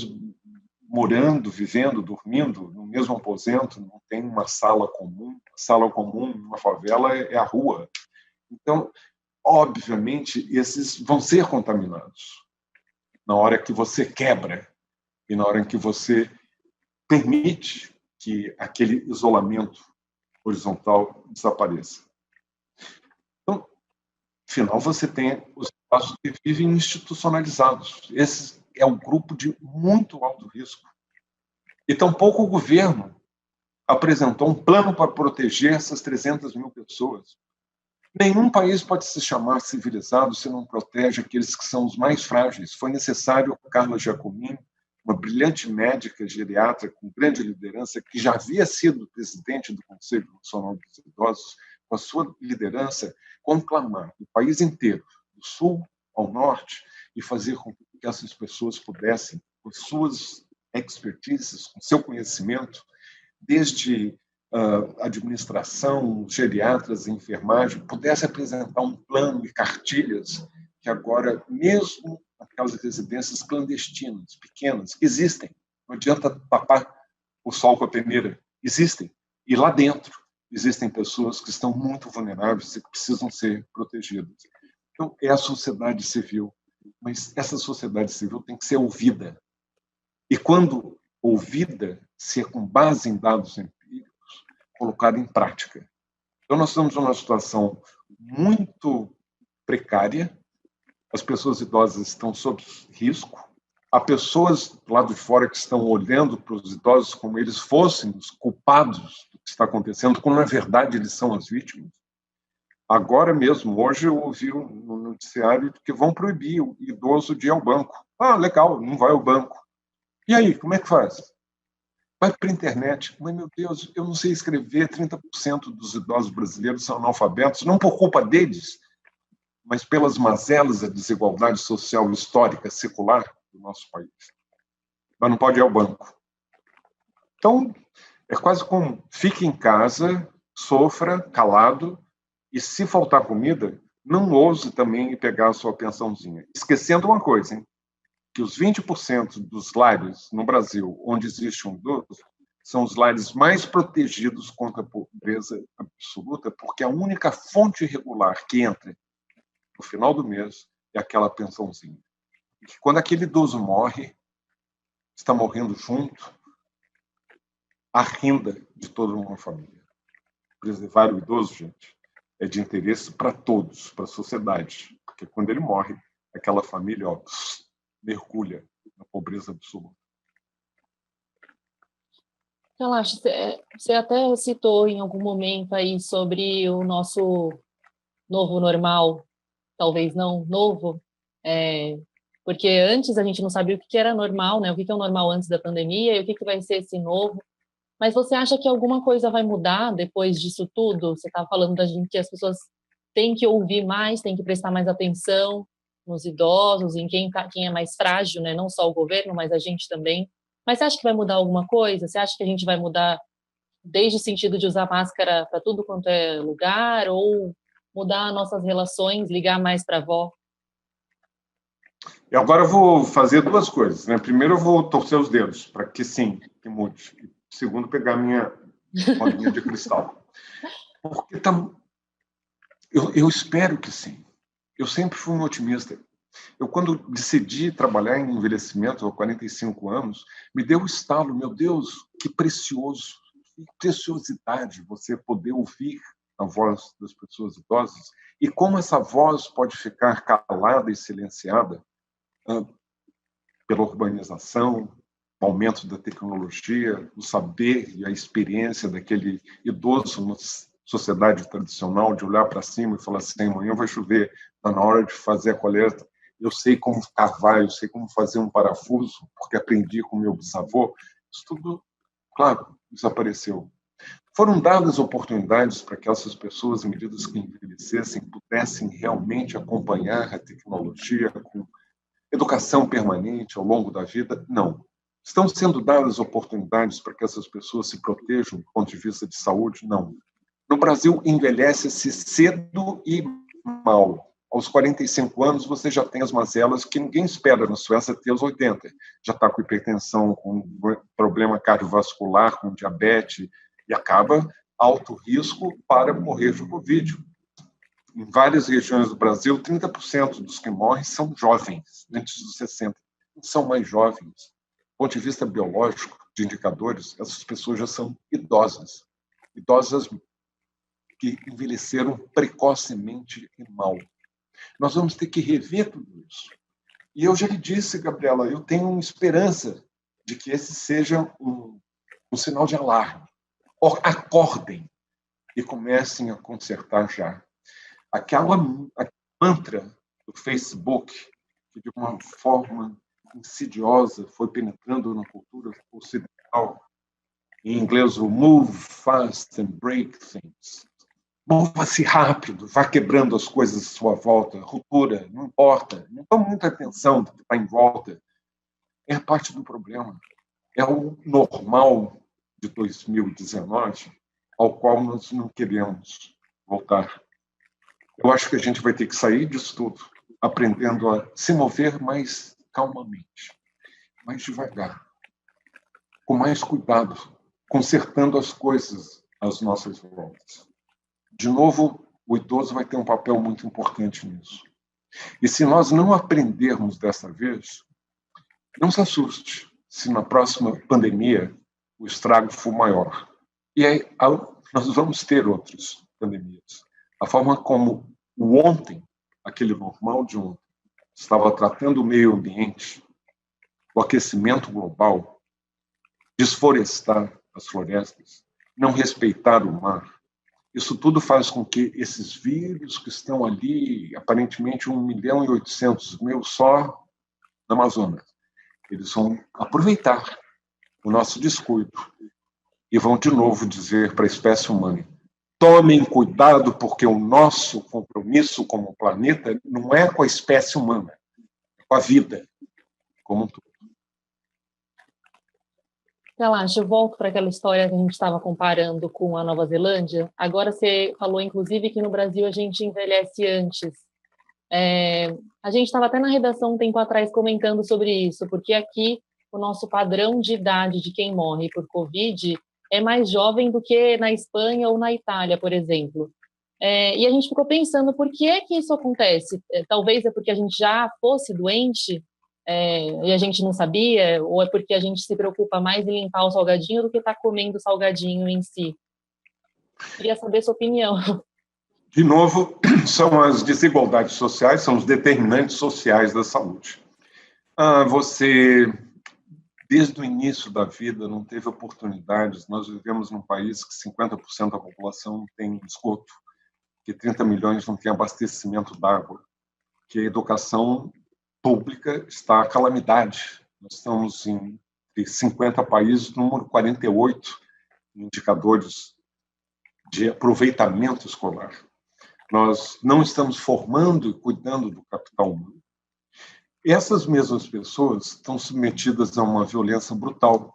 morando, vivendo, dormindo no mesmo aposento, não tem uma sala comum. A sala comum numa favela é a rua. Então, obviamente, esses vão ser contaminados na hora que você quebra e na hora em que você permite que aquele isolamento horizontal desapareça. Então, afinal, você tem os espaços que vivem institucionalizados. Esse é um grupo de muito alto risco. E tampouco o governo apresentou um plano para proteger essas 300 mil pessoas. Nenhum país pode se chamar civilizado se não protege aqueles que são os mais frágeis. Foi necessário a Carla Giacomini, uma brilhante médica geriatra com grande liderança, que já havia sido presidente do Conselho Nacional dos Idosos, com a sua liderança, conclamar o país inteiro, do sul ao norte, e fazer com que essas pessoas pudessem, com suas expertises, com seu conhecimento, desde administração, geriatras e enfermagem, pudesse apresentar um plano e cartilhas que agora, mesmo aquelas residências clandestinas, pequenas, existem. Não adianta tapar o sol com a peneira. Existem. E lá dentro existem pessoas que estão muito vulneráveis e que precisam ser protegidas. Então, é a sociedade civil. Mas essa sociedade civil tem que ser ouvida. E quando ouvida, ser com base em dados empíricos, colocada em prática. Então, nós estamos numa situação muito precária. As pessoas idosas estão sob risco. Há pessoas do lado de fora que estão olhando para os idosos como eles fossem os culpados do que está acontecendo, quando, na verdade, eles são as vítimas. Agora mesmo, hoje, eu ouvi no noticiário que vão proibir o idoso de ir ao banco. Legal, não vai ao banco. E aí, como é que faz? vai para a internet, mas, meu Deus, eu não sei escrever, 30% dos idosos brasileiros são analfabetos, não por culpa deles, mas pelas mazelas da desigualdade social histórica, secular do nosso país. Mas não pode ir ao banco. Então, é quase como fique em casa, sofra, calado, e se faltar comida, não ouse também pegar a sua pensãozinha. Esquecendo uma coisa, hein? Que os 20% dos lares no Brasil onde existe um idoso são os lares mais protegidos contra a pobreza absoluta, porque a única fonte regular que entra no final do mês é aquela pensãozinha. E quando aquele idoso morre, está morrendo junto a renda de toda uma família. Preservar o idoso, gente, é de interesse para todos, para a sociedade, porque quando ele morre, aquela família mergulha na pobreza absoluta. Relaxa, você até citou em algum momento aí sobre o nosso novo normal, talvez não novo, porque antes a gente não sabia o que era normal, né? O que é o normal antes da pandemia e o que vai ser esse novo. Mas você acha que alguma coisa vai mudar depois disso tudo? Você está falando da gente que as pessoas têm que ouvir mais, têm que prestar mais atenção nos idosos, em quem é mais frágil, né? Não só o governo, mas a gente também. Mas você acha que vai mudar alguma coisa? Você acha que a gente vai mudar desde o sentido de usar máscara para tudo quanto é lugar, ou mudar nossas relações, ligar mais para a avó? E agora eu vou fazer duas coisas, né? Primeiro eu vou torcer os dedos para que sim, que mude. Segundo, pegar minha bolinha de cristal. Porque eu espero que sim. Eu sempre fui um otimista. Eu, quando decidi trabalhar em envelhecimento aos 45 anos, me deu um estalo, meu Deus, que precioso, que preciosidade você poder ouvir a voz das pessoas idosas e como essa voz pode ficar calada e silenciada pela urbanização, o aumento da tecnologia, o saber e a experiência daquele idoso na sociedade tradicional de olhar para cima e falar assim, amanhã vai chover, está na hora de fazer a coleta, eu sei como cavar, eu sei como fazer um parafuso, porque aprendi com meu bisavô. Isso tudo, claro, desapareceu. Foram dadas oportunidades para que essas pessoas, à medida que envelhecessem, pudessem realmente acompanhar a tecnologia com educação permanente ao longo da vida? Não. Estão sendo dadas oportunidades para que essas pessoas se protejam do ponto de vista de saúde? Não. No Brasil, envelhece-se cedo e mal. Aos 45 anos, você já tem as mazelas que ninguém espera na Suécia ter aos 80. Já está com hipertensão, com problema cardiovascular, com diabetes, e acaba alto risco para morrer de Covid. Em várias regiões do Brasil, 30% dos que morrem são jovens, antes dos 60. Não são mais jovens. Do ponto de vista biológico, de indicadores, essas pessoas já são idosas. Idosas que envelheceram precocemente e mal. Nós vamos ter que rever tudo isso. E eu já lhe disse, Gabriela, eu tenho esperança de que esse seja um sinal de alarme. Acordem e comecem a consertar já. Aquela mantra do Facebook, que de uma forma insidiosa foi penetrando na cultura ocidental, em inglês o move fast and break things. Mova-se rápido, vá quebrando as coisas à sua volta, ruptura, não importa, não tome muita atenção do que está em volta. É parte do problema. É o normal de 2019 ao qual nós não queremos voltar. Eu acho que a gente vai ter que sair disso tudo, aprendendo a se mover mais calmamente, mais devagar, com mais cuidado, consertando as coisas às nossas voltas. De novo, o idoso vai ter um papel muito importante nisso. E se nós não aprendermos dessa vez, não se assuste se na próxima pandemia o estrago for maior. E aí nós vamos ter outras pandemias. A forma como o ontem, aquele normal de ontem, estava tratando o meio ambiente, o aquecimento global, desflorestar as florestas, não respeitar o mar, isso tudo faz com que esses vírus que estão ali, aparentemente 1.800.000 só na Amazônia, eles vão aproveitar o nosso descuido, e vão de novo dizer para a espécie humana: tomem cuidado, porque o nosso compromisso como planeta não é com a espécie humana, é com a vida como um todo. Relaxa, eu volto para aquela história que a gente estava comparando com a Nova Zelândia. Agora você falou, inclusive, que no Brasil a gente envelhece antes. A gente estava até na redação um tempo atrás comentando sobre isso, porque aqui o nosso padrão de idade de quem morre por Covid é mais jovem do que na Espanha ou na Itália, por exemplo. E a gente ficou pensando, por que é que isso acontece? Talvez é porque a gente já fosse doente, e a gente não sabia, ou é porque a gente se preocupa mais em limpar o salgadinho do que estar comendo o salgadinho em si. Queria saber sua opinião. De novo, são as desigualdades sociais, são os determinantes sociais da saúde. Você, desde o início da vida, não teve oportunidades. Nós vivemos num país que 50% da população não tem esgoto, que 30 milhões não têm abastecimento d'água, que a educação pública está a calamidade. Nós estamos em 50 países, número 48 indicadores de aproveitamento escolar. Nós não estamos formando e cuidando do capital humano. Essas mesmas pessoas estão submetidas a uma violência brutal.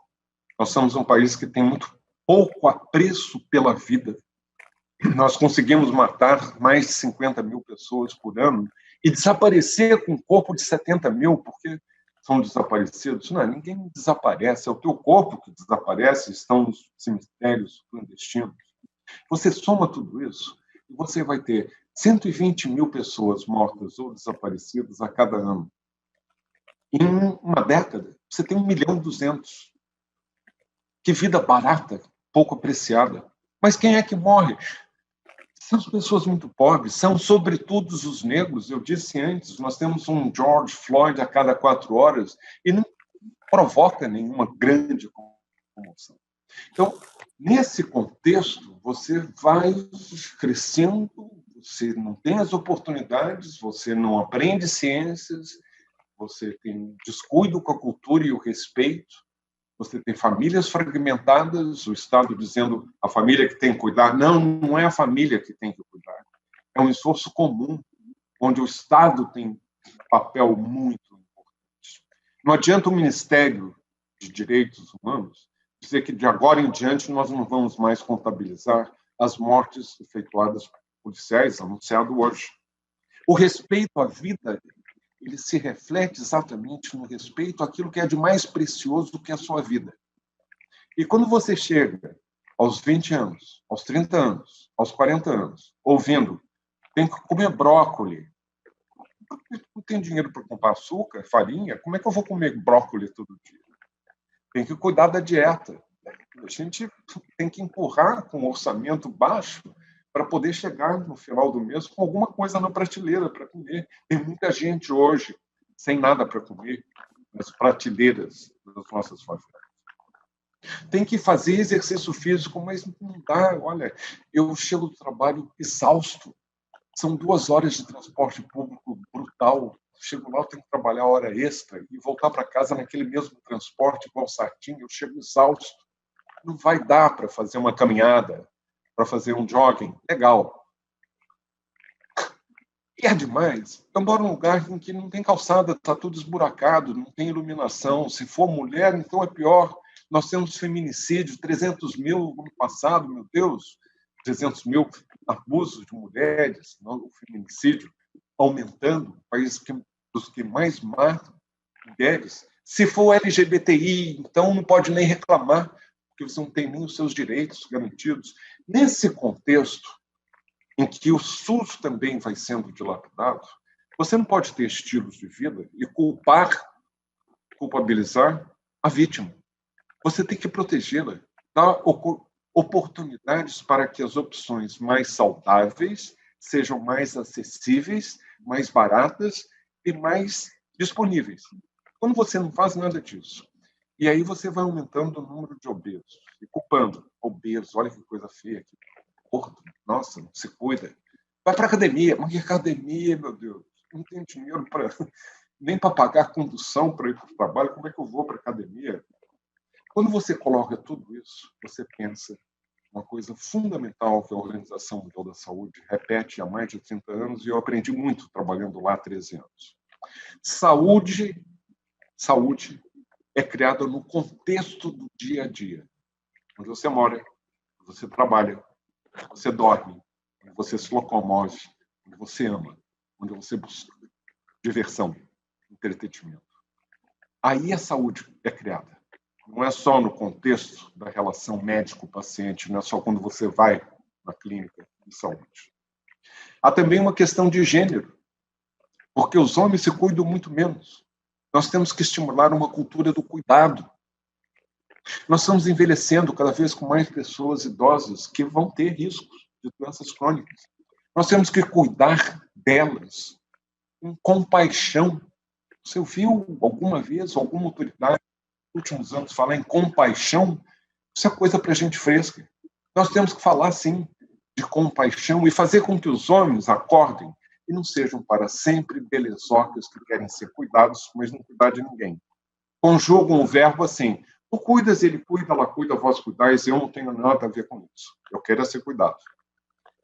Nós somos um país que tem muito pouco apreço pela vida. Nós conseguimos matar mais de 50 mil pessoas por ano e desaparecer com um corpo de 70 mil, porque são desaparecidos. Não, ninguém desaparece, é o teu corpo que desaparece, estão nos cemitérios clandestinos. Você soma tudo isso e você vai ter 120 mil pessoas mortas ou desaparecidas a cada ano. Em uma década, você tem 1.200.000. Que vida barata, pouco apreciada. Mas quem é que morre? São as pessoas muito pobres, são sobretudo os negros. Eu disse antes, nós temos um George Floyd a cada 4 horas e não provoca nenhuma grande comoção. Então, nesse contexto, você vai crescendo, você não tem as oportunidades, você não aprende ciências, você tem descuido com a cultura e o respeito, você tem famílias fragmentadas, o Estado dizendo a família que tem que cuidar. Não, não é a família que tem que cuidar. É um esforço comum, onde o Estado tem um papel muito importante. Não adianta o Ministério de Direitos Humanos dizer que de agora em diante nós não vamos mais contabilizar as mortes efetuadas por policiais, anunciado hoje. O respeito à vida, ele se reflete exatamente no respeito àquilo que é de mais precioso do que a sua vida. E quando você chega aos 20 anos, aos 30 anos, aos 40 anos, ouvindo, tem que comer brócolis, não tenho dinheiro para comprar açúcar, farinha, como é que eu vou comer brócolis todo dia? Tem que cuidar da dieta. A gente tem que empurrar com um orçamento baixo para poder chegar no final do mês com alguma coisa na prateleira para comer. Tem muita gente hoje sem nada para comer nas prateleiras das nossas favelas. Tem que fazer exercício físico, mas não dá. Olha, eu chego do trabalho exausto. São 2 horas de transporte público brutal. Chego lá, eu tenho que trabalhar hora extra e voltar para casa naquele mesmo transporte igual sartinho. Eu chego exausto. Não vai dar para fazer uma caminhada, para fazer um jogging. Legal. E é demais. Eu moro num lugar em que não tem calçada, está tudo esburacado, não tem iluminação. Se for mulher, então é pior. Nós temos feminicídio, 300 mil no ano passado, meu Deus. 300 mil abusos de mulheres, o feminicídio aumentando, país dos que mais matam mulheres. Se for LGBTI, então não pode nem reclamar, porque você não tem nem os seus direitos garantidos. Nesse contexto, em que o SUS também vai sendo dilapidado, você não pode ter estilos de vida e culpabilizar a vítima. Você tem que protegê-la, dar oportunidades para que as opções mais saudáveis sejam mais acessíveis, mais baratas e mais disponíveis. Quando você não faz nada disso, e aí você vai aumentando o número de obesos, e culpando obesos, olha que coisa feia aqui, gordo, nossa, não se cuida. Vai para a academia, mas que academia, meu Deus, não tenho dinheiro nem para pagar a condução para ir para o trabalho, como é que eu vou para a academia? Quando você coloca tudo isso, você pensa uma coisa fundamental que a Organização Mundial da Saúde repete há mais de 30 anos, e eu aprendi muito trabalhando lá há 13 anos. Saúde é criada no contexto do dia a dia, onde você mora, onde você trabalha, onde você dorme, onde você se locomove, onde você ama, onde você busca diversão, entretenimento. Aí a saúde é criada. Não é só no contexto da relação médico-paciente, não é só quando você vai na clínica de saúde. Há também uma questão de gênero, porque os homens se cuidam muito menos. Nós temos que estimular uma cultura do cuidado. Nós estamos envelhecendo cada vez com mais pessoas idosas que vão ter riscos de doenças crônicas. Nós temos que cuidar delas com compaixão. Você ouviu alguma vez alguma autoridade nos últimos anos falar em compaixão? Isso é coisa para gente fresca. Nós temos que falar, sim, de compaixão e fazer com que os homens acordem e não sejam para sempre belezocas que querem ser cuidados, mas não cuidar de ninguém. Conjugam o verbo assim: tu cuidas, ele cuida, ela cuida, vós cuidais, eu não tenho nada a ver com isso. Eu quero ser cuidado.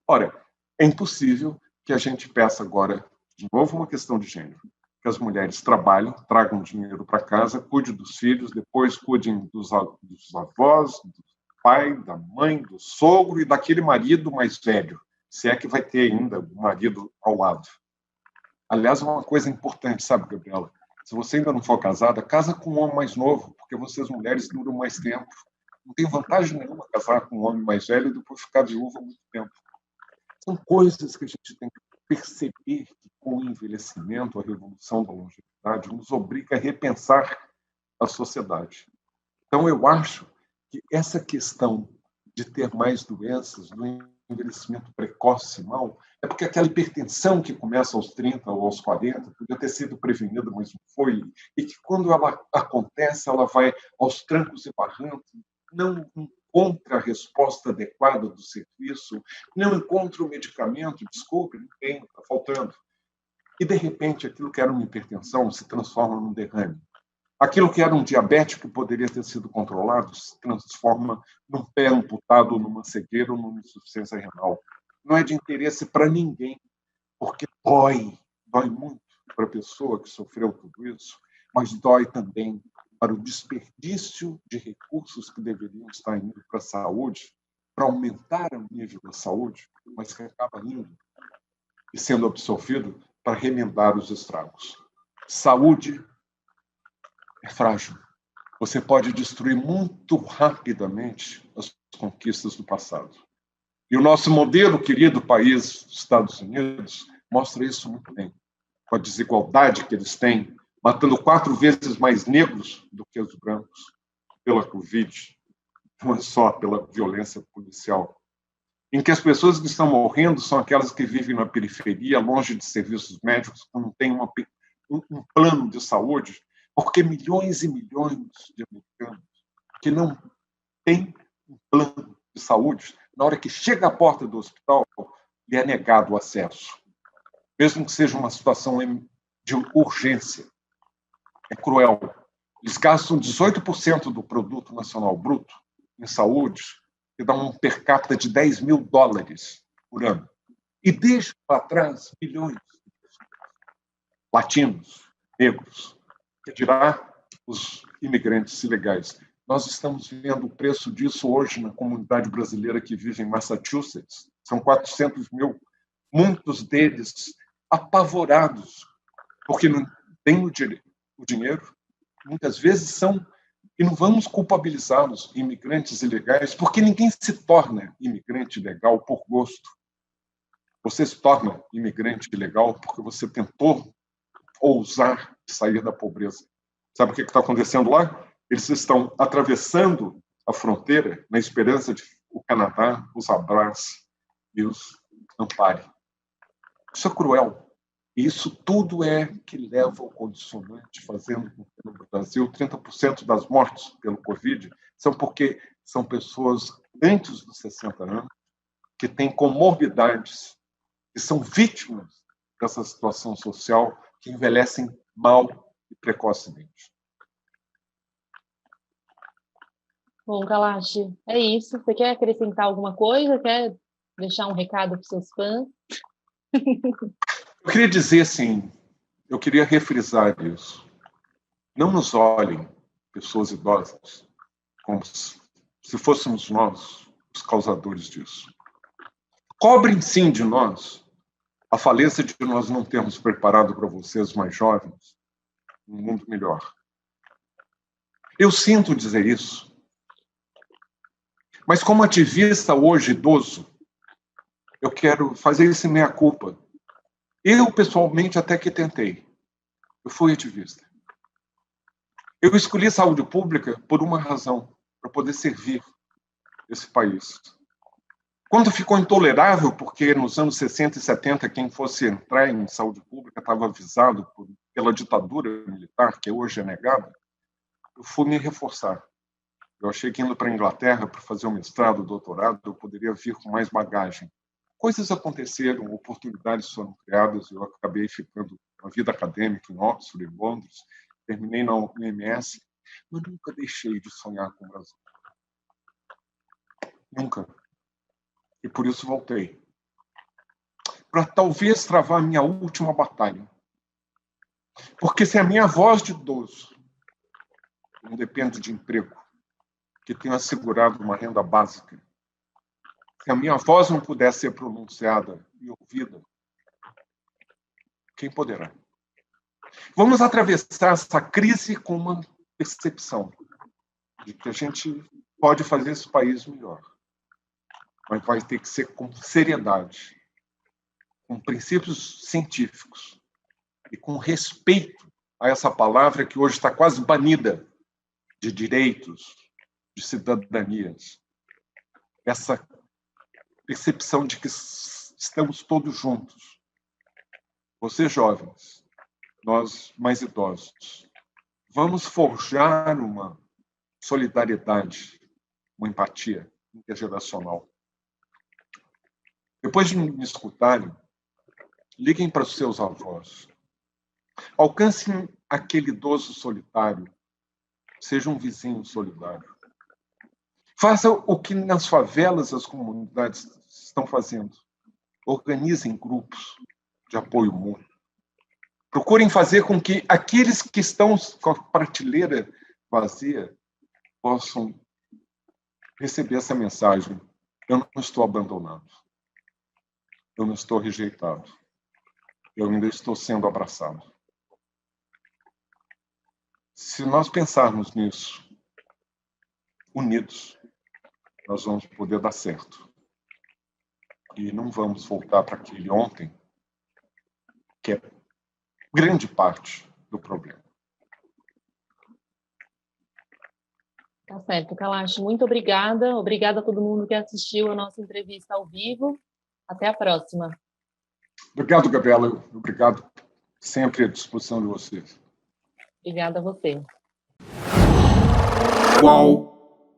Ora, é impossível que a gente peça agora, de novo, uma questão de gênero, que as mulheres trabalhem, tragam dinheiro para casa, cuidem dos filhos, depois cuidem dos avós, do pai, da mãe, do sogro e daquele marido mais velho, se é que vai ter ainda o marido ao lado. Aliás, uma coisa importante, sabe, Gabriela? Se você ainda não for casada, casa com um homem mais novo, porque vocês mulheres duram mais tempo. Não tem vantagem nenhuma casar com um homem mais velho e depois ficar viúva há muito tempo. São coisas que a gente tem que perceber que, com o envelhecimento, a revolução da longevidade nos obriga a repensar a sociedade. Então, eu acho que essa questão de ter mais doenças, do envelhecimento precoce, mal, é porque aquela hipertensão que começa aos 30 ou aos 40 podia ter sido prevenida, mas não foi, e que quando ela acontece, ela vai aos trancos e barrancos, não encontra a resposta adequada do serviço, não encontra o medicamento, desculpe, não tem, está faltando. E, de repente, aquilo que era uma hipertensão se transforma num derrame. Aquilo que era um diabetes que poderia ter sido controlado se transforma num pé amputado, numa cegueira ou numa insuficiência renal. Não é de interesse para ninguém, porque dói muito para a pessoa que sofreu tudo isso, mas dói também para o desperdício de recursos que deveriam estar indo para a saúde, para aumentar o nível da saúde, mas que acaba indo e sendo absorvido para remendar os estragos. Saúde é frágil. Você pode destruir muito rapidamente as conquistas do passado. E o nosso modelo, querido país, Estados Unidos, mostra isso muito bem. Com a desigualdade que eles têm, matando 4 vezes mais negros do que os brancos pela Covid, não é só pela violência policial. Em que as pessoas que estão morrendo são aquelas que vivem na periferia, longe de serviços médicos, que não têm um plano de saúde, porque milhões e milhões de americanos que não têm um plano de saúde, na hora que chega à porta do hospital, lhe é negado o acesso, mesmo que seja uma situação de urgência. É cruel. Eles gastam 18% do produto nacional bruto em saúde, que dá um per capita de $10.000 por ano. E deixa para trás milhões de pessoas, latinos, negros, que dirá os imigrantes ilegais. Nós estamos vendo o preço disso hoje na comunidade brasileira que vive em Massachusetts. São 400 mil, muitos deles apavorados, porque não têm o dinheiro, muitas vezes são, e não vamos culpabilizá-los, imigrantes ilegais, porque ninguém se torna imigrante ilegal por gosto. Você se torna imigrante ilegal porque você tentou ousar sair da pobreza. Sabe o que está acontecendo lá? Eles estão atravessando a fronteira na esperança de o Canadá os abrace e os ampare. Isso é cruel. E isso tudo é que leva ao condicionante, fazendo com que no Brasil 30% das mortes pelo Covid são porque são pessoas antes dos 60 anos que têm comorbidades, que são vítimas dessa situação social, que envelhecem mal e precocemente. Bom, Kalash, é isso. Você quer acrescentar alguma coisa? Quer deixar um recado para os seus fãs? Eu queria dizer assim, eu queria refrisar isso. Não nos olhem, pessoas idosas, como se fôssemos nós os causadores disso. Cobrem sim de nós a falência de nós não termos preparado para vocês mais jovens um mundo melhor. Eu sinto dizer isso, mas como ativista hoje idoso, eu quero fazer esse meia-culpa. Eu, pessoalmente, até que tentei. Eu fui ativista. Eu escolhi saúde pública por uma razão, para poder servir esse país. Quando ficou intolerável, porque nos anos 60 e 70, quem fosse entrar em saúde pública estava avisado pela ditadura militar, que hoje é negada, eu fui me reforçar. Eu achei que indo para a Inglaterra para fazer o mestrado, o doutorado, eu poderia vir com mais bagagem. Coisas aconteceram, oportunidades foram criadas, eu acabei ficando na vida acadêmica em Oxford, em Londres, terminei na UMS, mas nunca deixei de sonhar com o Brasil. Nunca. E por isso voltei. Para talvez travar a minha última batalha. Porque se a minha voz de idoso não depende de emprego, que tenho assegurado uma renda básica, se a minha voz não puder ser pronunciada e ouvida, quem poderá? Vamos atravessar essa crise com uma percepção de que a gente pode fazer esse país melhor. Mas vai ter que ser com seriedade, com princípios científicos e com respeito a essa palavra que hoje está quase banida de direitos, de cidadanias. Essa percepção de que estamos todos juntos. Vocês jovens, nós mais idosos, vamos forjar uma solidariedade, uma empatia intergeracional. Depois de me escutarem, liguem para os seus avós. Alcancem aquele idoso solitário. Seja um vizinho solidário. Faça o que nas favelas as comunidades estão fazendo. Organizem grupos de apoio mútuo. Procurem fazer com que aqueles que estão com a prateleira vazia possam receber essa mensagem. Eu não estou abandonado. Eu não estou rejeitado. Eu ainda estou sendo abraçado. Se nós pensarmos nisso, unidos, nós vamos poder dar certo. E não vamos voltar para aquele ontem, que é grande parte do problema. Tá certo, Kalash. Muito obrigada. Obrigada a todo mundo que assistiu a nossa entrevista ao vivo. Até a próxima. Obrigado, Gabriela. Obrigado. Sempre à disposição de vocês. Obrigada a você. Uau!